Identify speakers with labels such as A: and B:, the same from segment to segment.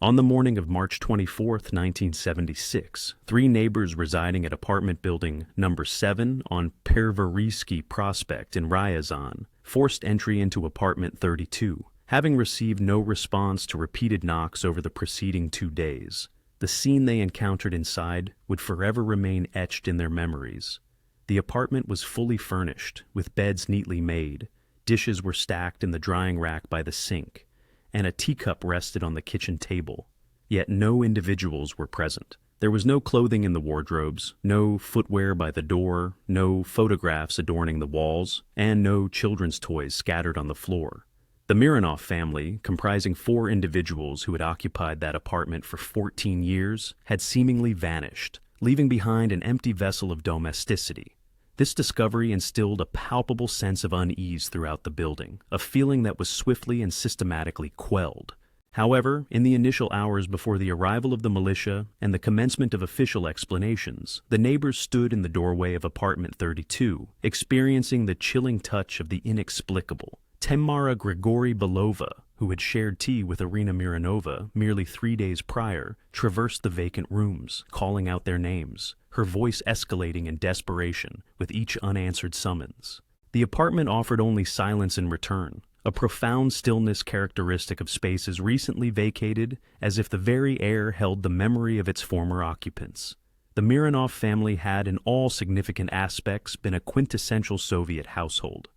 A: On the morning of March 24, 1976, three neighbors residing at apartment building number 7 on Perversky Prospect in Ryazan forced entry into apartment 32, having received no response to repeated knocks over the preceding 2 days. The scene they encountered inside would forever remain etched in their memories. The apartment was fully furnished, with beds neatly made. Dishes were stacked in the drying rack by the sink, and a teacup rested on the kitchen table. Yet no individuals were present. There was no clothing in the wardrobes, no footwear by the door, no photographs adorning the walls, and no children's toys scattered on the floor. The Mironov family, comprising 4 individuals who had occupied that apartment for 14 years, had seemingly vanished, leaving behind an empty vessel of domesticity. This discovery instilled a palpable sense of unease throughout the building, a feeling that was swiftly and systematically quelled. However, in the initial hours before the arrival of the militia and the commencement of official explanations, the neighbors stood in the doorway of apartment 32, experiencing the chilling touch of the inexplicable. Tamara Grigori Belova, who had shared tea with Irina Mironova merely 3 days prior, traversed the vacant rooms, calling out their names, her voice escalating in desperation with each unanswered summons. The apartment offered only silence in return, a profound stillness characteristic of spaces recently vacated, as if the very air held the memory of its former occupants. The Mironov family had in all significant aspects been a quintessential Soviet household.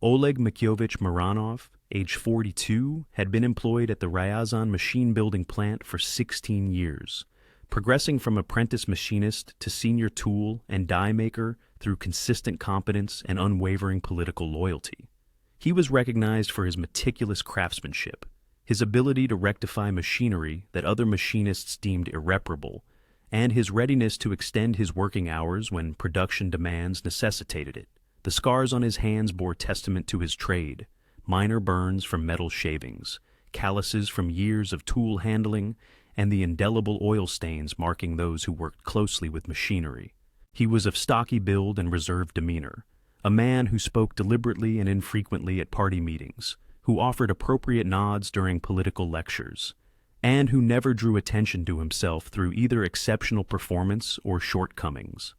A: Oleg Mikyovich Mironov, age 42, had been employed at the Ryazan machine-building plant for 16 years, progressing from apprentice machinist to senior tool and die maker through consistent competence and unwavering political loyalty. He was recognized for his meticulous craftsmanship, his ability to rectify machinery that other machinists deemed irreparable, and his readiness to extend his working hours when production demands necessitated it. The scars on his hands bore testament to his trade: minor burns from metal shavings, calluses from years of tool handling, and the indelible oil stains marking those who worked closely with machinery. He was of stocky build and reserved demeanor, a man who spoke deliberately and infrequently at party meetings, who offered appropriate nods during political lectures, and who never drew attention to himself through either exceptional performance or shortcomings.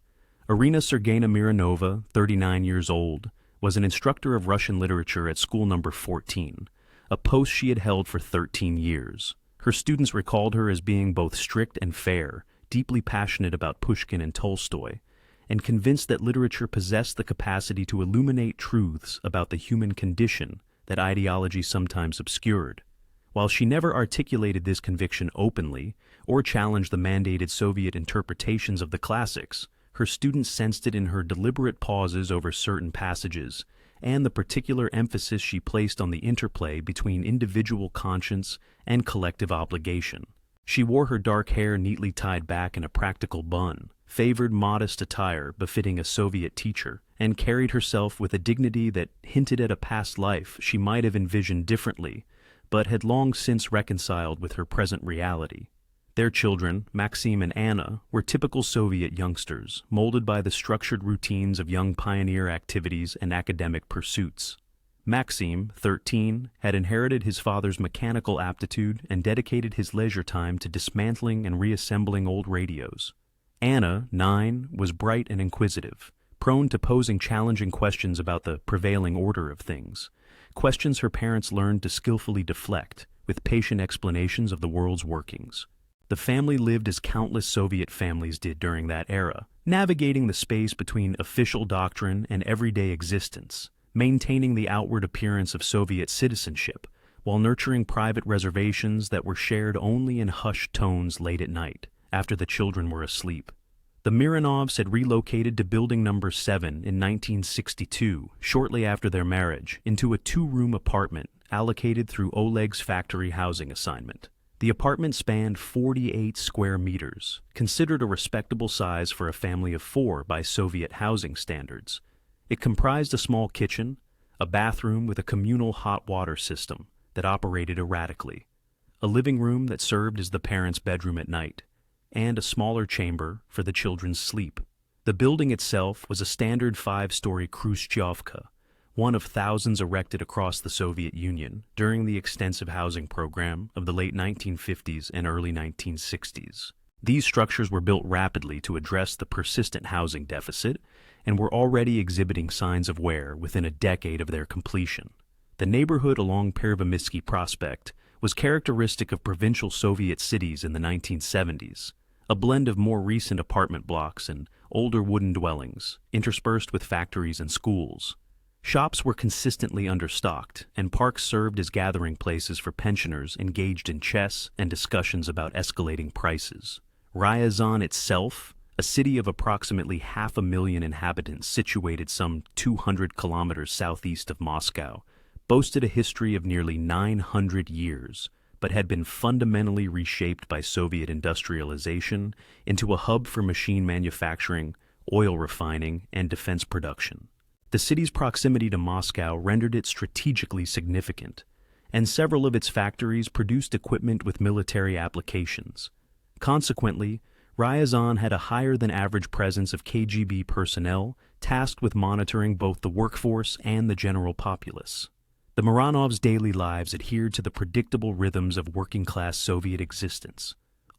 A: Irina Sergeyevna Mironova, 39 years old, was an instructor of Russian literature at school number 14, a post she had held for 13 years. Her students recalled her as being both strict and fair, deeply passionate about Pushkin and Tolstoy, and convinced that literature possessed the capacity to illuminate truths about the human condition that ideology sometimes obscured. While she never articulated this conviction openly or challenged the mandated Soviet interpretations of the classics, her students sensed it in her deliberate pauses over certain passages and the particular emphasis she placed on the interplay between individual conscience and collective obligation. She wore her dark hair neatly tied back in a practical bun, favored modest attire befitting a Soviet teacher, and carried herself with a dignity that hinted at a past life she might have envisioned differently, but had long since reconciled with her present reality. Their children, Maxim and Anna, were typical Soviet youngsters, molded by the structured routines of young pioneer activities and academic pursuits. Maxim, 13, had inherited his father's mechanical aptitude and dedicated his leisure time to dismantling and reassembling old radios. Anna, 9, was bright and inquisitive, prone to posing challenging questions about the prevailing order of things, questions her parents learned to skillfully deflect with patient explanations of the world's workings. The family lived as countless Soviet families did during that era, navigating the space between official doctrine and everyday existence, maintaining the outward appearance of Soviet citizenship, while nurturing private reservations that were shared only in hushed tones late at night, after the children were asleep. The Mironovs had relocated to building number 7 in 1962, shortly after their marriage, into a 2-room apartment allocated through Oleg's factory housing assignment. The apartment spanned 48 square meters, considered a respectable size for a family of 4 by Soviet housing standards. It comprised a small kitchen, a bathroom with a communal hot water system that operated erratically, a living room that served as the parents' bedroom at night, and a smaller chamber for the children's sleep. The building itself was a standard 5-story Khrushchevka, one of thousands erected across the Soviet Union during the extensive housing program of the late 1950s and early 1960s. These structures were built rapidly to address the persistent housing deficit and were already exhibiting signs of wear within a decade of their completion. The neighborhood along Pervomisky Prospect was characteristic of provincial Soviet cities in the 1970s, a blend of more recent apartment blocks and older wooden dwellings, interspersed with factories and schools. Shops were consistently understocked, and parks served as gathering places for pensioners engaged in chess and discussions about escalating prices. Ryazan itself, a city of approximately 500,000 inhabitants situated some 200 kilometers southeast of Moscow, boasted a history of nearly 900 years, but had been fundamentally reshaped by Soviet industrialization into a hub for machine manufacturing, oil refining, and defense production. The city's proximity to Moscow rendered it strategically significant, and several of its factories produced equipment with military applications. Consequently, Ryazan had a higher-than-average presence of KGB personnel tasked with monitoring both the workforce and the general populace. The Maranovs' daily lives adhered to the predictable rhythms of working-class Soviet existence.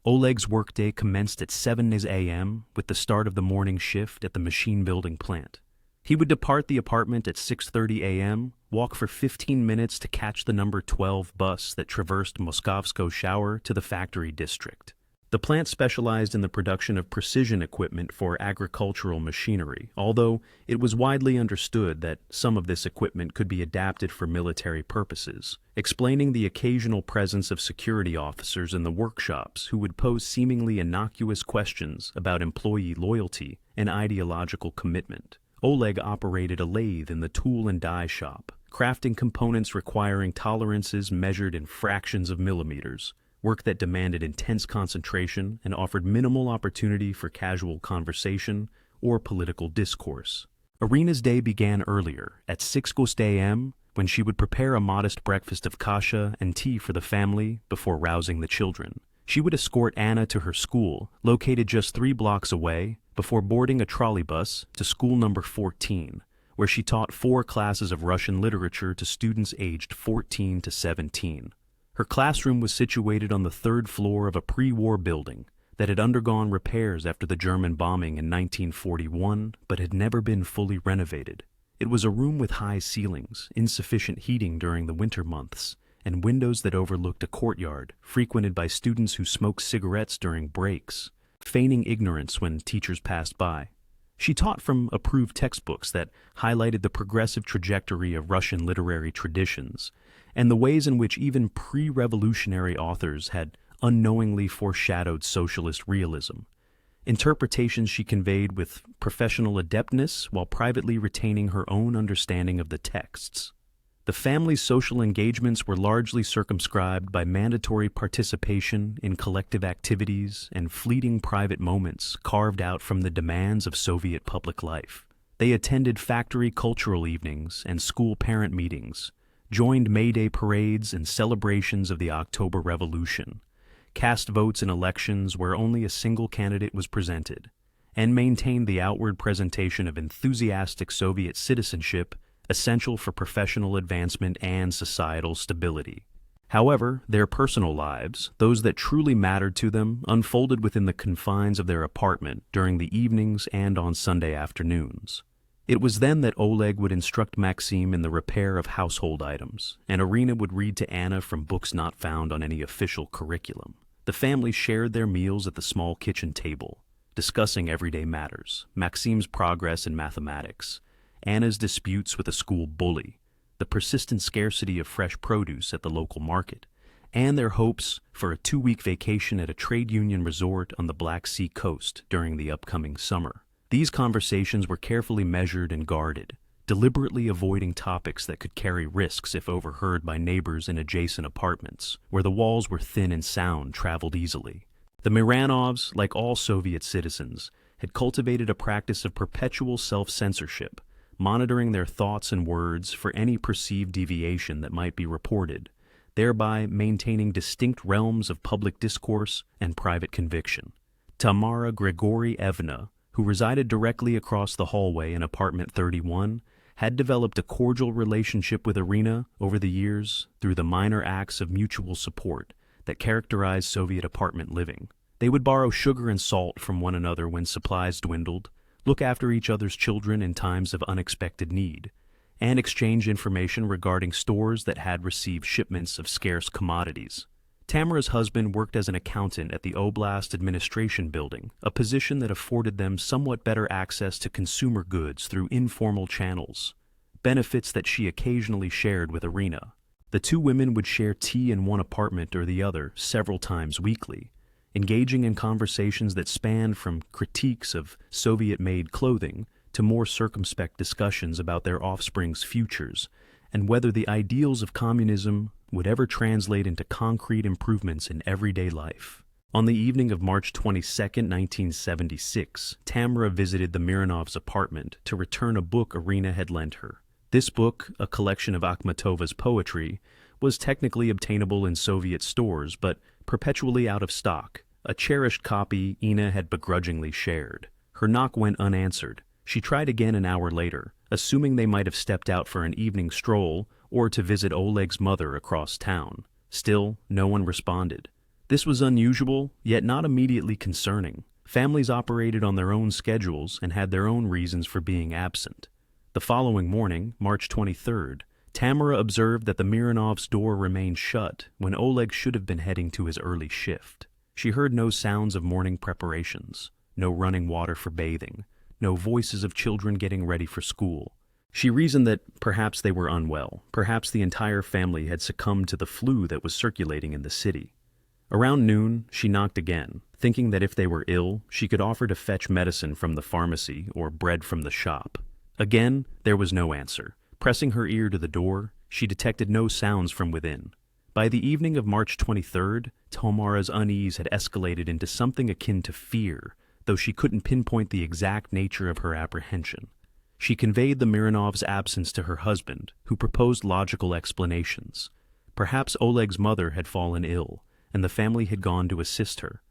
A: Oleg's workday commenced at 7 a.m. with the start of the morning shift at the machine-building plant. He would depart the apartment at 6:30 a.m., walk for 15 minutes to catch the number 12 bus that traversed Moskovskoe Shower to the factory district. The plant specialized in the production of precision equipment for agricultural machinery, although it was widely understood that some of this equipment could be adapted for military purposes, explaining the occasional presence of security officers in the workshops who would pose seemingly innocuous questions about employee loyalty and ideological commitment. Oleg operated a lathe in the tool and die shop, crafting components requiring tolerances measured in fractions of millimeters, work that demanded intense concentration and offered minimal opportunity for casual conversation or political discourse. Irina's day began earlier, at 6 a.m., when she would prepare a modest breakfast of kasha and tea for the family before rousing the children. She would escort Anna to her school, located just 3 blocks away, before boarding a trolleybus to school number 14, where she taught 4 classes of Russian literature to students aged 14 to 17. Her classroom was situated on the 3rd floor of a pre-war building that had undergone repairs after the German bombing in 1941 but had never been fully renovated. It was a room with high ceilings, insufficient heating during the winter months, and windows that overlooked a courtyard frequented by students who smoked cigarettes during breaks, feigning ignorance when teachers passed by. She taught from approved textbooks that highlighted the progressive trajectory of Russian literary traditions and the ways in which even pre-revolutionary authors had unknowingly foreshadowed socialist realism. Interpretations she conveyed with professional adeptness while privately retaining her own understanding of the texts. The family's social engagements were largely circumscribed by mandatory participation in collective activities and fleeting private moments carved out from the demands of Soviet public life. They attended factory cultural evenings and school parent meetings, joined May Day parades and celebrations of the October Revolution, cast votes in elections where only a single candidate was presented, and maintained the outward presentation of enthusiastic Soviet citizenship essential for professional advancement and societal stability. However, their personal lives, those that truly mattered to them, unfolded within the confines of their apartment during the evenings and on Sunday afternoons. It was then that Oleg would instruct Maxim in the repair of household items, and Irina would read to Anna from books not found on any official curriculum. The family shared their meals at the small kitchen table, discussing everyday matters, Maxim's progress in mathematics, Anna's disputes with a school bully, the persistent scarcity of fresh produce at the local market, and their hopes for a 2-week vacation at a trade union resort on the Black Sea coast during the upcoming summer. These conversations were carefully measured and guarded, deliberately avoiding topics that could carry risks if overheard by neighbors in adjacent apartments, where the walls were thin and sound traveled easily. The Maranovs, like all Soviet citizens, had cultivated a practice of perpetual self-censorship, monitoring their thoughts and words for any perceived deviation that might be reported, thereby maintaining distinct realms of public discourse and private conviction. Tamara Grigorievna, who resided directly across the hallway in apartment 31, had developed a cordial relationship with Irina over the years through the minor acts of mutual support that characterized Soviet apartment living. They would borrow sugar and salt from one another when supplies dwindled, look after each other's children in times of unexpected need, and exchange information regarding stores that had received shipments of scarce commodities. Tamara's husband worked as an accountant at the Oblast Administration Building, a position that afforded them somewhat better access to consumer goods through informal channels, benefits that she occasionally shared with Irina. The two women would share tea in one apartment or the other several times weekly, engaging in conversations that spanned from critiques of Soviet-made clothing to more circumspect discussions about their offspring's futures and whether the ideals of communism would ever translate into concrete improvements in everyday life. On the evening of March 22, 1976, Tamara visited the Miranovs' apartment to return a book Irina had lent her. This book, a collection of Akhmatova's poetry, was technically obtainable in Soviet stores, but perpetually out of stock. A cherished copy Ina had begrudgingly shared. Her knock went unanswered. She tried again an hour later, assuming they might have stepped out for an evening stroll or to visit Oleg's mother across town. Still, no one responded. This was unusual, yet not immediately concerning. Families operated on their own schedules and had their own reasons for being absent. The following morning, March 23rd, Tamara observed that the Miranovs' door remained shut when Oleg should have been heading to his early shift. She heard no sounds of morning preparations, no running water for bathing, no voices of children getting ready for school. She reasoned that perhaps they were unwell, perhaps the entire family had succumbed to the flu that was circulating in the city. Around noon, she knocked again, thinking that if they were ill, she could offer to fetch medicine from the pharmacy or bread from the shop. Again, there was no answer. Pressing her ear to the door, she detected no sounds from within. By the evening of March 23rd, Tamara's unease had escalated into something akin to fear, though she couldn't pinpoint the exact nature of her apprehension. She conveyed the Miranovs' absence to her husband, who proposed logical explanations. Perhaps Oleg's mother had fallen ill, and the family had gone to assist her.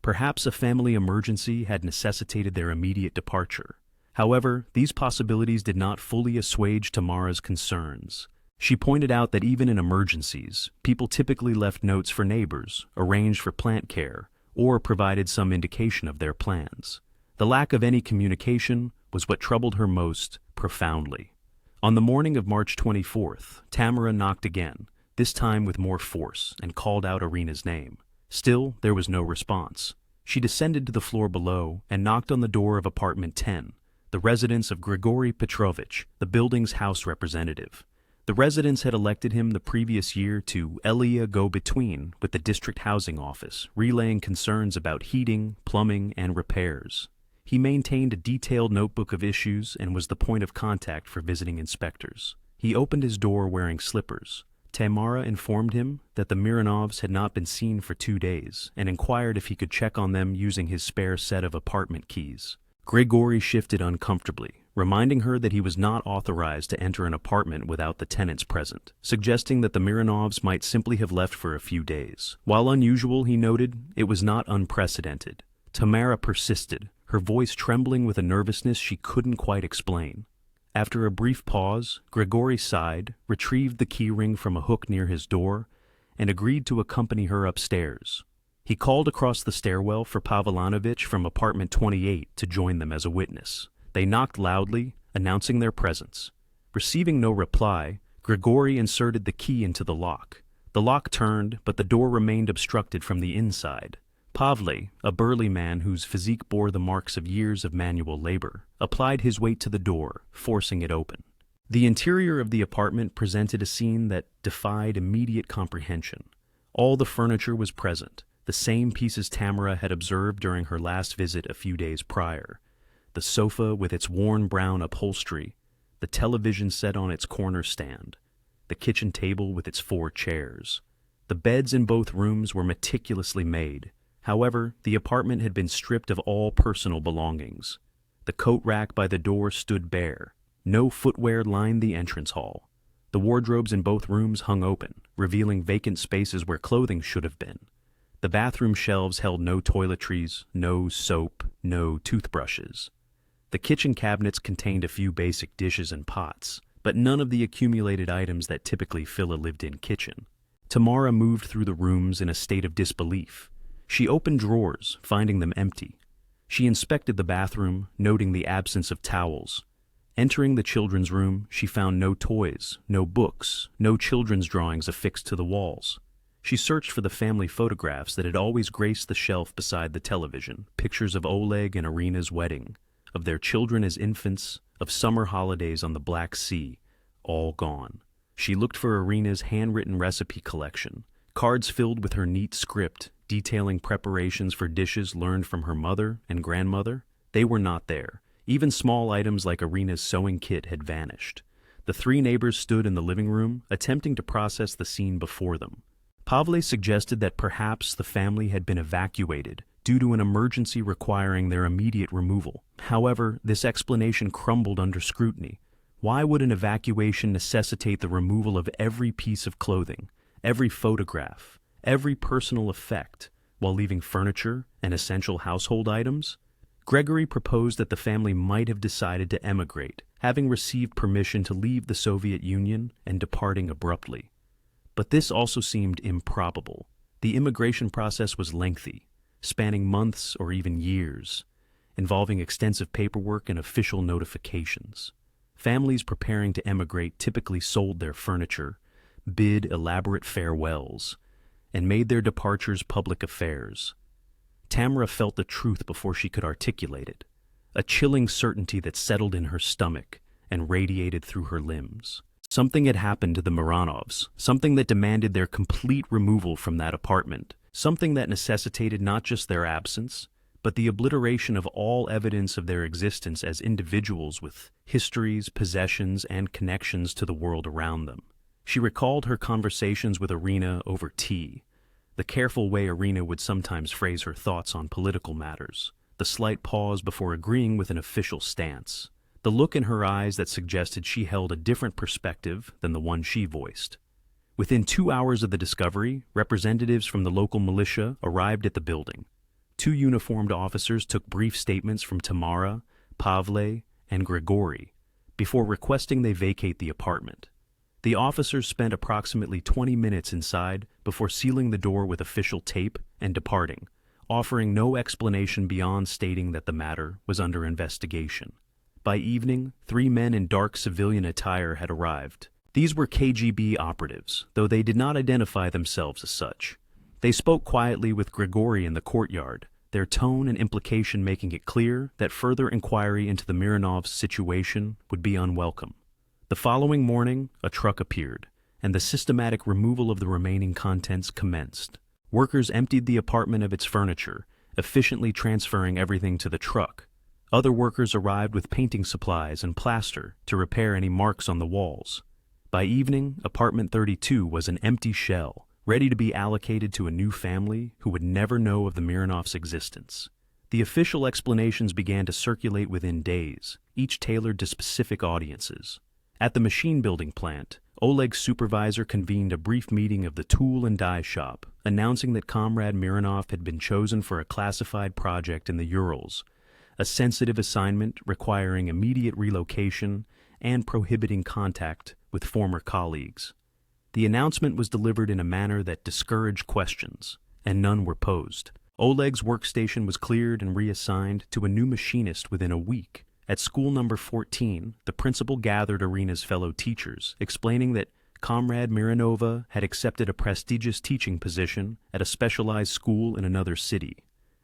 A: Perhaps a family emergency had necessitated their immediate departure. However, these possibilities did not fully assuage Tamara's concerns. She pointed out that even in emergencies, people typically left notes for neighbors, arranged for plant care, or provided some indication of their plans. The lack of any communication was what troubled her most profoundly. On the morning of March 24th, Tamara knocked again, this time with more force, and called out Irina's name. Still, there was no response. She descended to the floor below and knocked on the door of apartment 10, the residence of Grigory Petrovich, the building's house representative. The residents had elected him the previous year to Elia go-between with the district housing office, relaying concerns about heating, plumbing, and repairs. He maintained a detailed notebook of issues and was the point of contact for visiting inspectors. He opened his door wearing slippers. Tamara informed him that the Miranovs had not been seen for 2 days and inquired if he could check on them using his spare set of apartment keys. Grigory shifted uncomfortably, reminding her that he was not authorized to enter an apartment without the tenants present, suggesting that the Miranovs might simply have left for a few days. While unusual, he noted, it was not unprecedented. Tamara persisted, her voice trembling with a nervousness she couldn't quite explain. After a brief pause, Grigory sighed, retrieved the keyring from a hook near his door, and agreed to accompany her upstairs. He called across the stairwell for Pavlanovich from apartment 28 to join them as a witness. They knocked loudly, announcing their presence. Receiving no reply, Grigory inserted the key into the lock. The lock turned, but the door remained obstructed from the inside. Pavle, a burly man whose physique bore the marks of years of manual labor, applied his weight to the door, forcing it open. The interior of the apartment presented a scene that defied immediate comprehension. All the furniture was present, the same pieces Tamara had observed during her last visit a few days prior. The sofa with its worn brown upholstery, the television set on its corner stand, the kitchen table with its 4 chairs. The beds in both rooms were meticulously made. However, the apartment had been stripped of all personal belongings. The coat rack by the door stood bare. No footwear lined the entrance hall. The wardrobes in both rooms hung open, revealing vacant spaces where clothing should have been. The bathroom shelves held no toiletries, no soap, no toothbrushes. The kitchen cabinets contained a few basic dishes and pots, but none of the accumulated items that typically fill a lived-in kitchen. Tamara moved through the rooms in a state of disbelief. She opened drawers, finding them empty. She inspected the bathroom, noting the absence of towels. Entering the children's room, she found no toys, no books, no children's drawings affixed to the walls. She searched for the family photographs that had always graced the shelf beside the television, pictures of Oleg and Irina's wedding, of their children as infants, of summer holidays on the Black Sea, all gone. She looked for Irina's handwritten recipe collection, cards filled with her neat script detailing preparations for dishes learned from her mother and grandmother. They were not there. Even small items like Irina's sewing kit had vanished. The three neighbors stood in the living room, attempting to process the scene before them. Pavle suggested that perhaps the family had been evacuated due to an emergency requiring their immediate removal. However, this explanation crumbled under scrutiny. Why would an evacuation necessitate the removal of every piece of clothing, every photograph, every personal effect, while leaving furniture and essential household items? Gregory proposed that the family might have decided to emigrate, having received permission to leave the Soviet Union and departing abruptly. But this also seemed improbable. The immigration process was lengthy, spanning months or even years, involving extensive paperwork and official notifications. Families preparing to emigrate typically sold their furniture, bid elaborate farewells, and made their departures public affairs. Tamara felt the truth before she could articulate it, a chilling certainty that settled in her stomach and radiated through her limbs. Something had happened to the Miranovs, something that demanded their complete removal from that apartment, something that necessitated not just their absence, but the obliteration of all evidence of their existence as individuals with histories, possessions, and connections to the world around them. She recalled her conversations with Irina over tea, the careful way Irina would sometimes phrase her thoughts on political matters, the slight pause before agreeing with an official stance, the look in her eyes that suggested she held a different perspective than the one she voiced. Within 2 hours of the discovery, representatives from the local militia arrived at the building. 2 uniformed officers took brief statements from Tamara, Pavle, and Grigory before requesting they vacate the apartment. The officers spent approximately 20 minutes inside before sealing the door with official tape and departing, offering no explanation beyond stating that the matter was under investigation. By evening, 3 men in dark civilian attire had arrived. These were KGB operatives, though they did not identify themselves as such. They spoke quietly with Grigory in the courtyard, their tone and implication making it clear that further inquiry into the Miranovs' situation would be unwelcome. The following morning, a truck appeared, and the systematic removal of the remaining contents commenced. Workers emptied the apartment of its furniture, efficiently transferring everything to the truck. Other workers arrived with painting supplies and plaster to repair any marks on the walls. By evening, apartment 32 was an empty shell, ready to be allocated to a new family who would never know of the Miranovs' existence. The official explanations began to circulate within days, each tailored to specific audiences. At the machine-building plant, Oleg's supervisor convened a brief meeting of the tool and die shop, announcing that Comrade Mironov had been chosen for a classified project in the Urals, a sensitive assignment requiring immediate relocation and prohibiting contact with former colleagues. The announcement was delivered in a manner that discouraged questions, and none were posed. Oleg's workstation was cleared and reassigned to a new machinist within a week. At school number 14, the principal gathered Irina's fellow teachers, explaining that Comrade Mironova had accepted a prestigious teaching position at a specialized school in another city,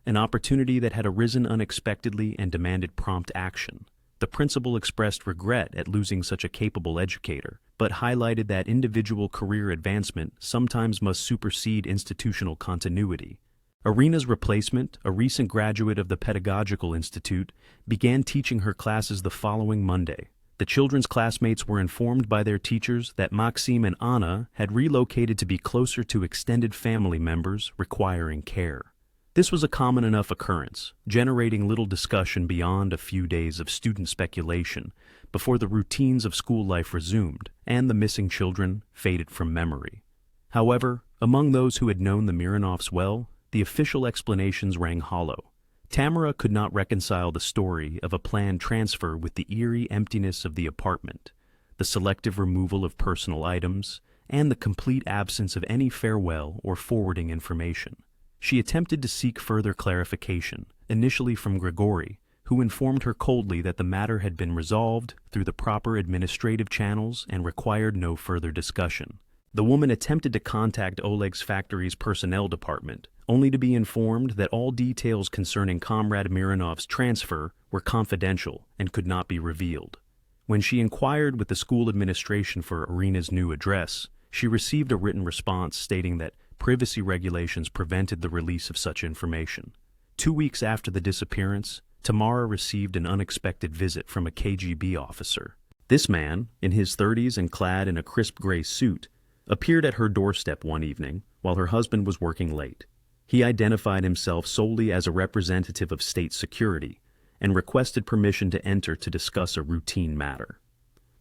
A: an opportunity that had arisen unexpectedly and demanded prompt action. The principal expressed regret at losing such a capable educator, but highlighted that individual career advancement sometimes must supersede institutional continuity. Irina's replacement, a recent graduate of the Pedagogical Institute, began teaching her classes the following Monday. The children's classmates were informed by their teachers that Maxim and Anna had relocated to be closer to extended family members requiring care. This was a common enough occurrence, generating little discussion beyond a few days of student speculation before the routines of school life resumed and the missing children faded from memory. However, among those who had known the Miranovs well, the official explanations rang hollow. Tamara could not reconcile the story of a planned transfer with the eerie emptiness of the apartment, the selective removal of personal items, and the complete absence of any farewell or forwarding information. She attempted to seek further clarification, initially from Grigory, who informed her coldly that the matter had been resolved through the proper administrative channels and required no further discussion. The woman attempted to contact Oleg's factory's personnel department, only to be informed that all details concerning Comrade Miranov's transfer were confidential and could not be revealed. When she inquired with the school administration for Irina's new address, she received a written response stating that privacy regulations prevented the release of such information. 2 weeks after the disappearance, Tamara received an unexpected visit from a KGB officer. This man, in his 30s and clad in a crisp gray suit, appeared at her doorstep one evening while her husband was working late. He identified himself solely as a representative of state security and requested permission to enter to discuss a routine matter.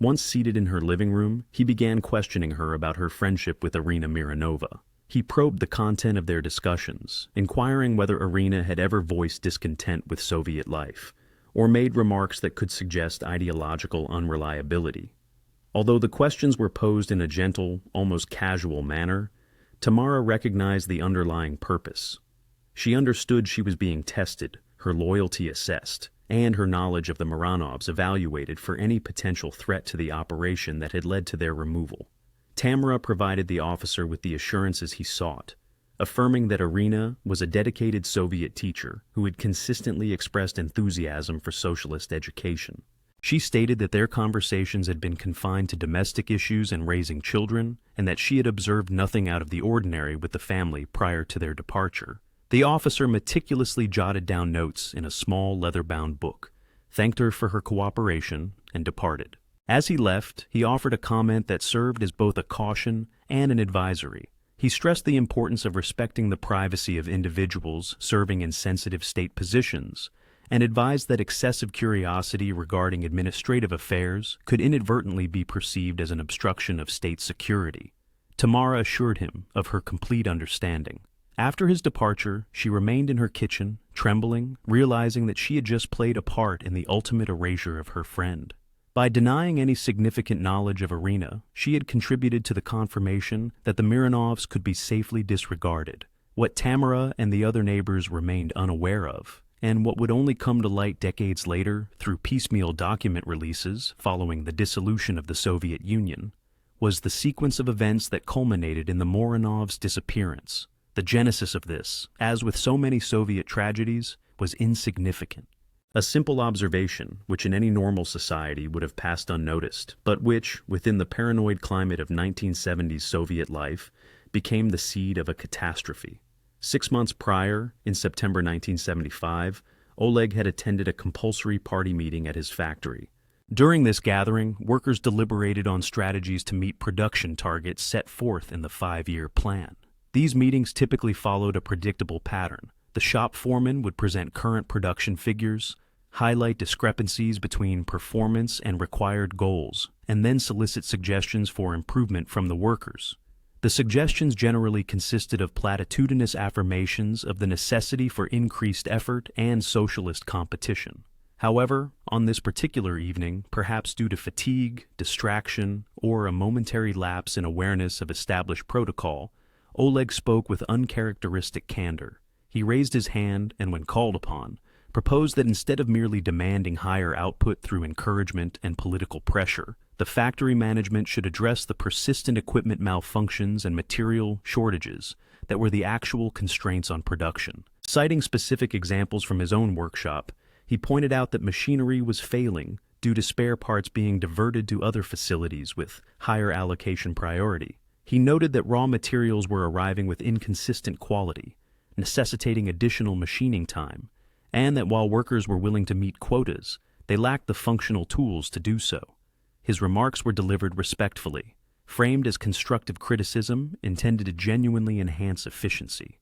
A: Once seated in her living room, he began questioning her about her friendship with Irina Mironova. He probed the content of their discussions, inquiring whether Irina had ever voiced discontent with Soviet life, or made remarks that could suggest ideological unreliability. Although the questions were posed in a gentle, almost casual manner, Tamara recognized the underlying purpose. She understood she was being tested, her loyalty assessed, and her knowledge of the Miranovs evaluated for any potential threat to the operation that had led to their removal. Tamara provided the officer with the assurances he sought, affirming that Irina was a dedicated Soviet teacher who had consistently expressed enthusiasm for socialist education. She stated that their conversations had been confined to domestic issues and raising children, and that she had observed nothing out of the ordinary with the family prior to their departure. The officer meticulously jotted down notes in a small leather-bound book, thanked her for her cooperation, and departed. As he left, he offered a comment that served as both a caution and an advisory. He stressed the importance of respecting the privacy of individuals serving in sensitive state positions, and advised that excessive curiosity regarding administrative affairs could inadvertently be perceived as an obstruction of state security. Tamara assured him of her complete understanding. After his departure, she remained in her kitchen, trembling, realizing that she had just played a part in the ultimate erasure of her friend. By denying any significant knowledge of Irina, she had contributed to the confirmation that the Miranovs could be safely disregarded. What Tamara and the other neighbors remained unaware of, and what would only come to light decades later through piecemeal document releases following the dissolution of the Soviet Union, was the sequence of events that culminated in the Miranovs' disappearance. The genesis of this, as with so many Soviet tragedies, was insignificant. A simple observation, which in any normal society would have passed unnoticed, but which, within the paranoid climate of 1970s Soviet life, became the seed of a catastrophe. 6 months prior, in September 1975, Oleg had attended a compulsory party meeting at his factory. During this gathering, workers deliberated on strategies to meet production targets set forth in the 5-year plan. These meetings typically followed a predictable pattern. The shop foreman would present current production figures, highlight discrepancies between performance and required goals, and then solicit suggestions for improvement from the workers. The suggestions generally consisted of platitudinous affirmations of the necessity for increased effort and socialist competition. However, on this particular evening, perhaps due to fatigue, distraction, or a momentary lapse in awareness of established protocol, Oleg spoke with uncharacteristic candor. He raised his hand and, when called upon, proposed that instead of merely demanding higher output through encouragement and political pressure, the factory management should address the persistent equipment malfunctions and material shortages that were the actual constraints on production. Citing specific examples from his own workshop, he pointed out that machinery was failing due to spare parts being diverted to other facilities with higher allocation priority. He noted that raw materials were arriving with inconsistent quality, necessitating additional machining time, and that while workers were willing to meet quotas, they lacked the functional tools to do so. His remarks were delivered respectfully, framed as constructive criticism intended to genuinely enhance efficiency.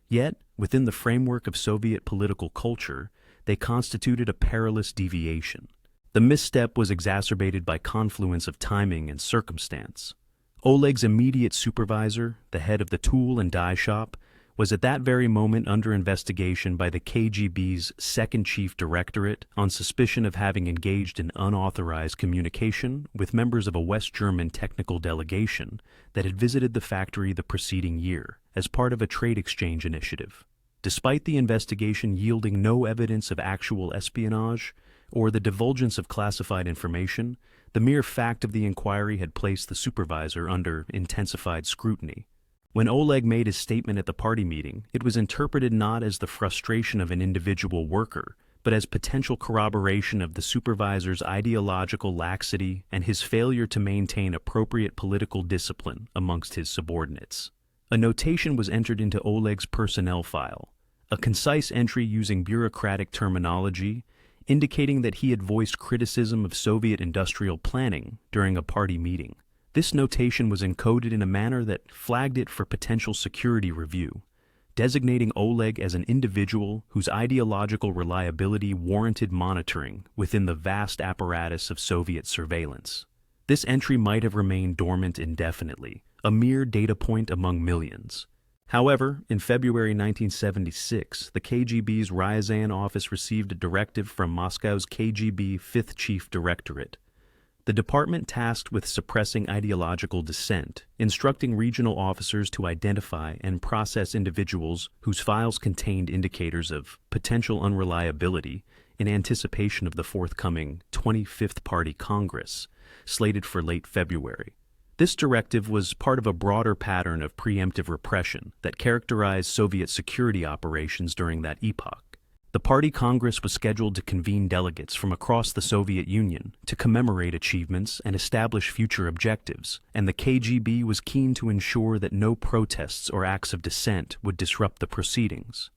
A: Yet, within the framework of Soviet political culture, they constituted a perilous deviation. The misstep was exacerbated by confluence of timing and circumstance. Oleg's immediate supervisor, the head of the tool and die shop, was at that very moment under investigation by the KGB's Second Chief Directorate on suspicion of having engaged in unauthorized communication with members of a West German technical delegation that had visited the factory the preceding year as part of a trade exchange initiative. Despite the investigation yielding no evidence of actual espionage or the divulgence of classified information, the mere fact of the inquiry had placed the supervisor under intensified scrutiny. When Oleg made his statement at the party meeting, it was interpreted not as the frustration of an individual worker, but as potential corroboration of the supervisor's ideological laxity and his failure to maintain appropriate political discipline amongst his subordinates. A notation was entered into Oleg's personnel file, a concise entry using bureaucratic terminology, indicating that he had voiced criticism of Soviet industrial planning during a party meeting. This notation was encoded in a manner that flagged it for potential security review, designating Oleg as an individual whose ideological reliability warranted monitoring within the vast apparatus of Soviet surveillance. This entry might have remained dormant indefinitely, a mere data point among millions. However, in February 1976, the KGB's Ryazan office received a directive from Moscow's KGB Fifth Chief Directorate. The department tasked with suppressing ideological dissent, instructing regional officers to identify and process individuals whose files contained indicators of potential unreliability in anticipation of the forthcoming 25th Party Congress, slated for late February. This directive was part of a broader pattern of preemptive repression that characterized Soviet security operations during that epoch. The Party Congress was scheduled to convene delegates from across the Soviet Union to commemorate achievements and establish future objectives, and the KGB was keen to ensure that no protests or acts of dissent would disrupt the proceedings.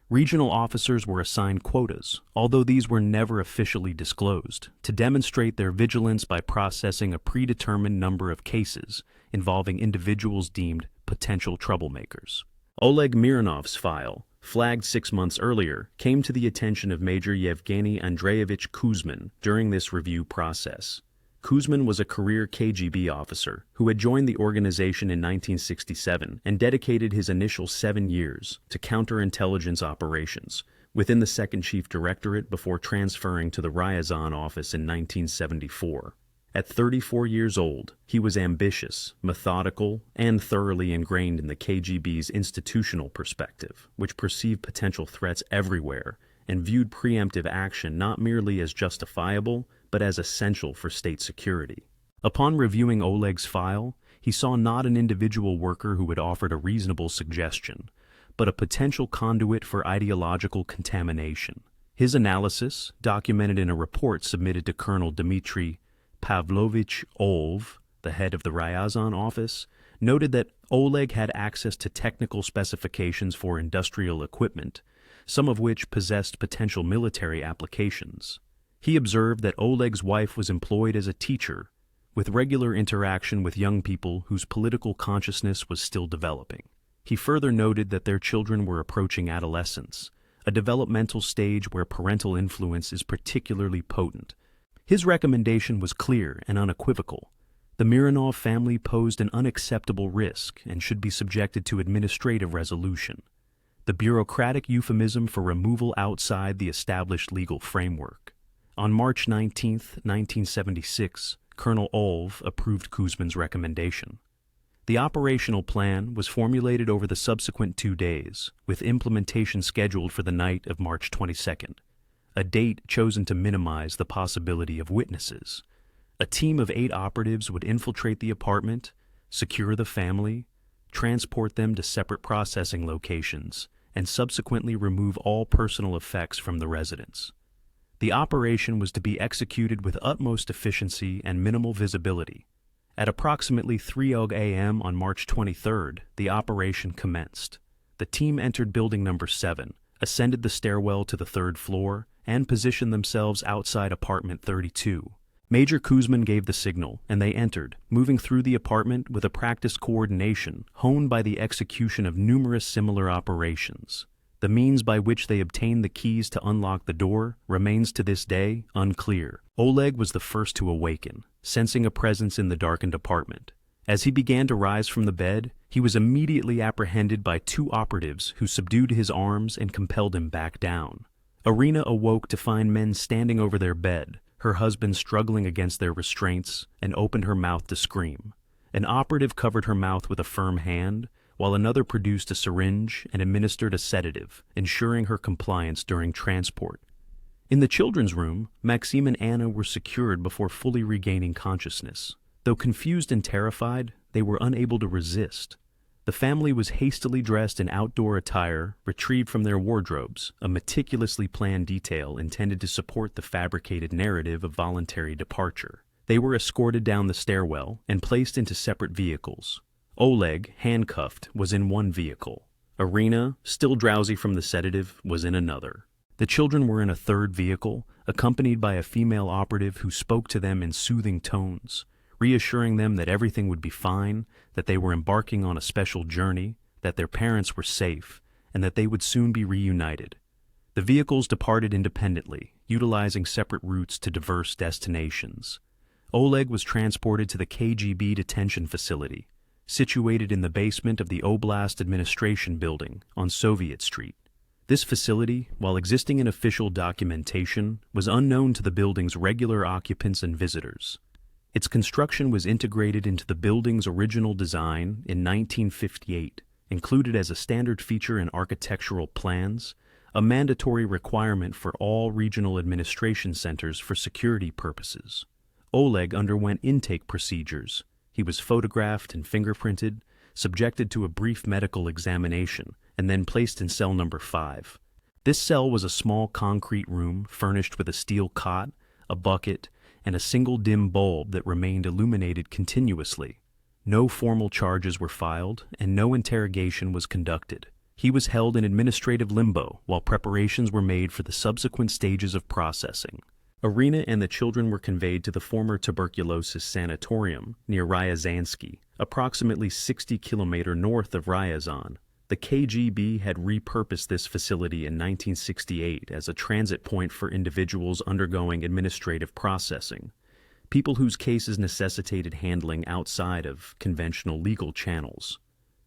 A: Regional officers were assigned quotas, although these were never officially disclosed, to demonstrate their vigilance by processing a predetermined number of cases involving individuals deemed potential troublemakers. Oleg Miranov's file, flagged 6 months earlier, came to the attention of Major Yevgeny Andreevich Kuzmin during this review process. Kuzmin was a career KGB officer who had joined the organization in 1967 and dedicated his initial 7 years to counterintelligence operations within the Second Chief Directorate before transferring to the Ryazan office in 1974. At 34 years old, he was ambitious, methodical, and thoroughly ingrained in the KGB's institutional perspective, which perceived potential threats everywhere and viewed preemptive action not merely as justifiable, but as essential for state security. Upon reviewing Oleg's file, he saw not an individual worker who had offered a reasonable suggestion, but a potential conduit for ideological contamination. His analysis, documented in a report submitted to Colonel Dmitry Pavlovich Olv, the head of the Ryazan office, noted that Oleg had access to technical specifications for industrial equipment, some of which possessed potential military applications. He observed that Oleg's wife was employed as a teacher, with regular interaction with young people whose political consciousness was still developing. He further noted that their children were approaching adolescence, a developmental stage where parental influence is particularly potent. His recommendation was clear and unequivocal. The Mironov family posed an unacceptable risk and should be subjected to administrative resolution, the bureaucratic euphemism for removal outside the established legal framework. On March 19, 1976, Colonel Olv approved Kuzmin's recommendation. The operational plan was formulated over the subsequent 2 days, with implementation scheduled for the night of March 22nd. A date chosen to minimize the possibility of witnesses. A team of 8 operatives would infiltrate the apartment, secure the family, transport them to separate processing locations, and subsequently remove all personal effects from the residence. The operation was to be executed with utmost efficiency and minimal visibility. At approximately 3 a.m. on March 23rd, the operation commenced. The team entered building number 7, ascended the stairwell to the 3rd floor, and positioned themselves outside apartment 32. Major Kuzmin gave the signal, and they entered, moving through the apartment with a practiced coordination honed by the execution of numerous similar operations. The means by which they obtained the keys to unlock the door remains to this day unclear. Oleg was the first to awaken, sensing a presence in the darkened apartment. As he began to rise from the bed, he was immediately apprehended by two operatives who subdued his arms and compelled him back down. Irina awoke to find men standing over their bed, her husband struggling against their restraints, and opened her mouth to scream. An operative covered her mouth with a firm hand, while another produced a syringe and administered a sedative, ensuring her compliance during transport. In the children's room, Maxime and Anna were secured before fully regaining consciousness. Though confused and terrified, they were unable to resist. The family was hastily dressed in outdoor attire retrieved from their wardrobes, a meticulously planned detail intended to support the fabricated narrative of voluntary departure. They were escorted down the stairwell and placed into separate vehicles. Oleg, handcuffed, was in one vehicle. Irina, still drowsy from the sedative, was in another. The children were in a third vehicle, accompanied by a female operative who spoke to them in soothing tones, reassuring them that everything would be fine, that they were embarking on a special journey, that their parents were safe, and that they would soon be reunited. The vehicles departed independently, utilizing separate routes to diverse destinations. Oleg was transported to the KGB detention facility, situated in the basement of the Oblast Administration Building on Soviet Street. This facility, while existing in official documentation, was unknown to the building's regular occupants and visitors. Its construction was integrated into the building's original design in 1958, included as a standard feature in architectural plans, a mandatory requirement for all regional administration centers for security purposes. Oleg underwent intake procedures. He was photographed and fingerprinted, subjected to a brief medical examination, and then placed in cell number 5. This cell was a small concrete room furnished with a steel cot, a bucket, and a single dim bulb that remained illuminated continuously. No formal charges were filed, and no interrogation was conducted. He was held in administrative limbo while preparations were made for the subsequent stages of processing. Irina and the children were conveyed to the former tuberculosis sanatorium near Ryazansky, approximately 60 kilometers north of Ryazan. The KGB had repurposed this facility in 1968 as a transit point for individuals undergoing administrative processing, people whose cases necessitated handling outside of conventional legal channels.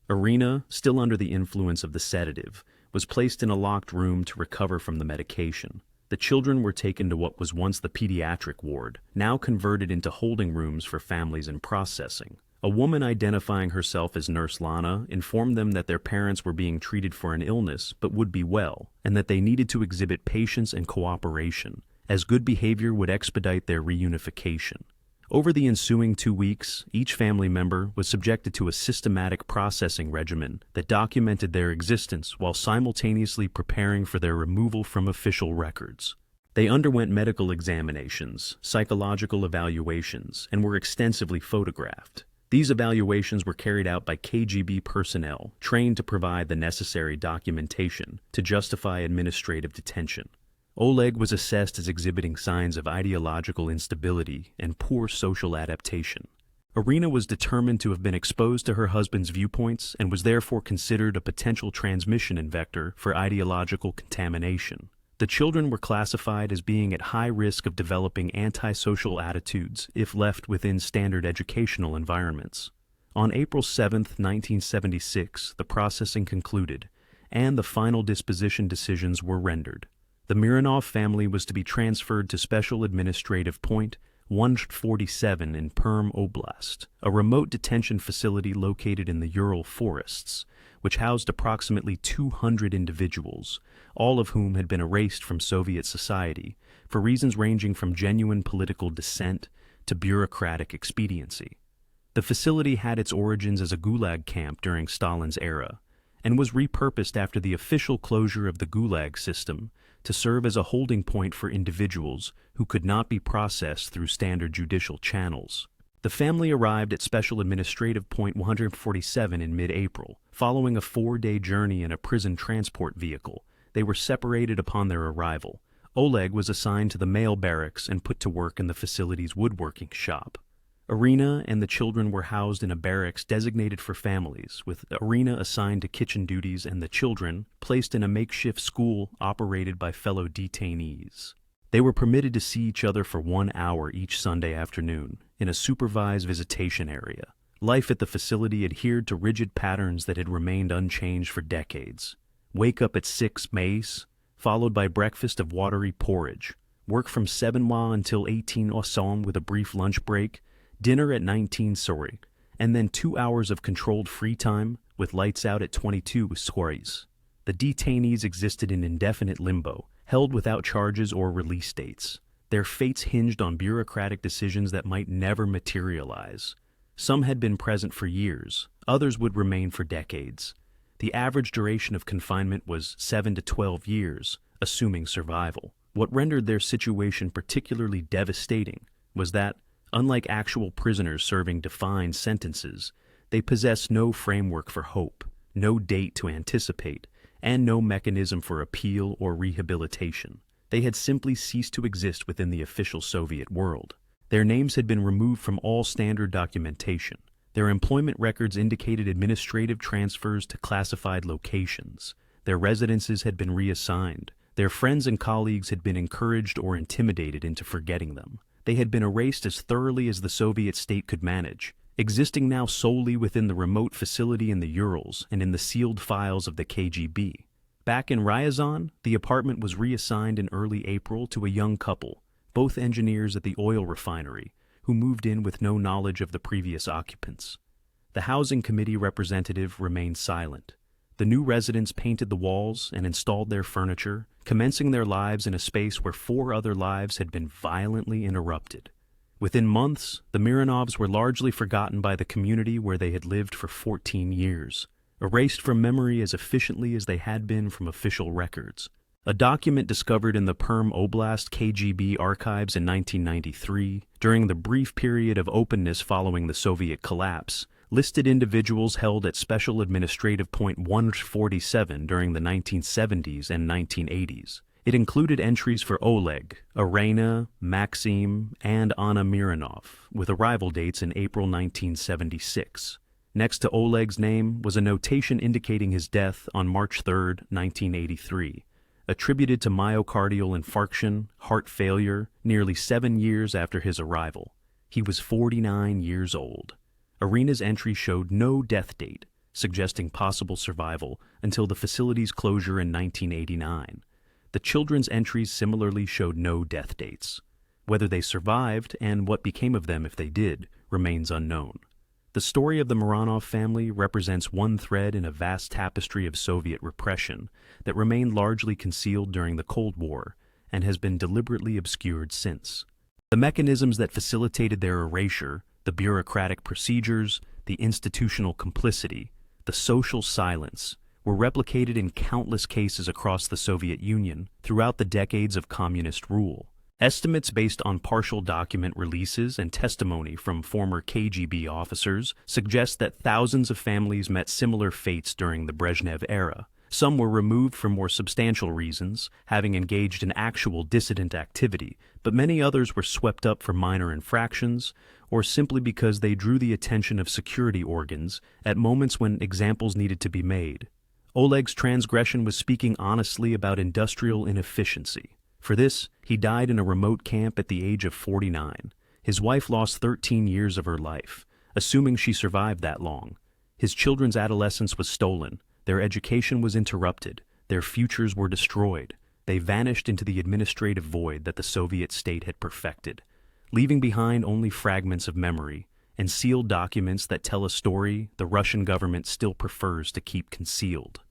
A: Irina, still under the influence of the sedative, was placed in a locked room to recover from the medication. The children were taken to what was once the pediatric ward, now converted into holding rooms for families in processing. A woman identifying herself as Nurse Lana informed them that their parents were being treated for an illness but would be well, and that they needed to exhibit patience and cooperation, as good behavior would expedite their reunification. Over the ensuing 2 weeks, each family member was subjected to a systematic processing regimen that documented their existence while simultaneously preparing for their removal from official records. They underwent medical examinations, psychological evaluations, and were extensively photographed. These evaluations were carried out by KGB personnel trained to provide the necessary documentation to justify administrative detention. Oleg was assessed as exhibiting signs of ideological instability and poor social adaptation. Irina was determined to have been exposed to her husband's viewpoints and was therefore considered a potential transmission vector for ideological contamination. The children were classified as being at high risk of developing antisocial attitudes if left within standard educational environments. On April 7, 1976, the processing concluded, and the final disposition decisions were rendered. The Mironov family was to be transferred to Special Administrative Point 147 in Perm Oblast, a remote detention facility located in the Ural forests, which housed approximately 200 individuals, all of whom had been erased from Soviet society for reasons ranging from genuine political dissent to bureaucratic expediency. The facility had its origins as a gulag camp during Stalin's era, and was repurposed after the official closure of the gulag system to serve as a holding point for individuals who could not be processed through standard judicial channels. The family arrived at Special Administrative Point 147 in mid-April. Following a 4-day journey in a prison transport vehicle, they were separated upon their arrival. Oleg was assigned to the male barracks and put to work in the facility's woodworking shop. Irina and the children were housed in a barracks designated for families, with Irina assigned to kitchen duties and the children placed in a makeshift school operated by fellow detainees. They were permitted to see each other for 1 hour each Sunday afternoon in a supervised visitation area, Life at the facility adhered to rigid patterns that had remained unchanged for decades. Wake up at 6 maize, followed by breakfast of watery porridge. Work from 7 mois until 18 osom with a brief lunch break. Dinner at 19 sori, and then 2 hours of controlled free time with lights out at 22 soris. The detainees existed in indefinite limbo, held without charges or release dates. Their fates hinged on bureaucratic decisions that might never materialize. Some had been present for years, others would remain for decades. The average duration of confinement was 7 to 12 years, assuming survival. What rendered their situation particularly devastating was that, unlike actual prisoners serving defined sentences, they possessed no framework for hope, no date to anticipate, and no mechanism for appeal or rehabilitation. They had simply ceased to exist within the official Soviet world. Their names had been removed from all standard documentation. Their employment records indicated administrative transfers to classified locations. Their residences had been reassigned. Their friends and colleagues had been encouraged or intimidated into forgetting them. They had been erased as thoroughly as the Soviet state could manage, existing now solely within the remote facility in the Urals and in the sealed files of the KGB. Back in Ryazan, the apartment was reassigned in early April to a young couple, both engineers at the oil refinery, who moved in with no knowledge of the previous occupants. The housing committee representative remained silent. The new residents painted the walls and installed their furniture, commencing their lives in a space where 4 other lives had been violently interrupted. Within months, the Miranovs were largely forgotten by the community where they had lived for 14 years, erased from memory as efficiently as they had been from official records. A document discovered in the Perm Oblast KGB archives in 1993, during the brief period of openness following the Soviet collapse, listed individuals held at Special Administrative Point 147 during the 1970s and 1980s. It included entries for Oleg, Irina, Maxim, and Anna Mironov, with arrival dates in April 1976. Next to Oleg's name was a notation indicating his death on March 3, 1983, attributed to myocardial infarction, heart failure, nearly 7 years after his arrival. He was 49 years old. Irina's entry showed no death date, suggesting possible survival until the facility's closure in 1989. The children's entries similarly showed no death dates. Whether they survived and what became of them if they did remains unknown. The story of the Mironov family represents one thread in a vast tapestry of Soviet repression that remained largely concealed during the Cold War and has been deliberately obscured since. The mechanisms that facilitated their erasure, the bureaucratic procedures, the institutional complicity, the social silence, were replicated in countless cases across the Soviet Union throughout the decades of communist rule. Estimates based on partial document releases and testimony from former KGB officers suggest that thousands of families met similar fates during the Brezhnev era. Some were removed for more substantial reasons, having engaged in actual dissident activity, but many others were swept up for minor infractions, or simply because they drew the attention of security organs at moments when examples needed to be made. Oleg's transgression was speaking honestly about industrial inefficiency. For this, he died in a remote camp at the age of 49. His wife lost 13 years of her life, assuming she survived that long. His children's adolescence was stolen, their education was interrupted, their futures were destroyed. They vanished into the administrative void that the Soviet state had perfected, leaving behind only fragments of memory and sealed documents that tell a story the Russian government still prefers to keep concealed.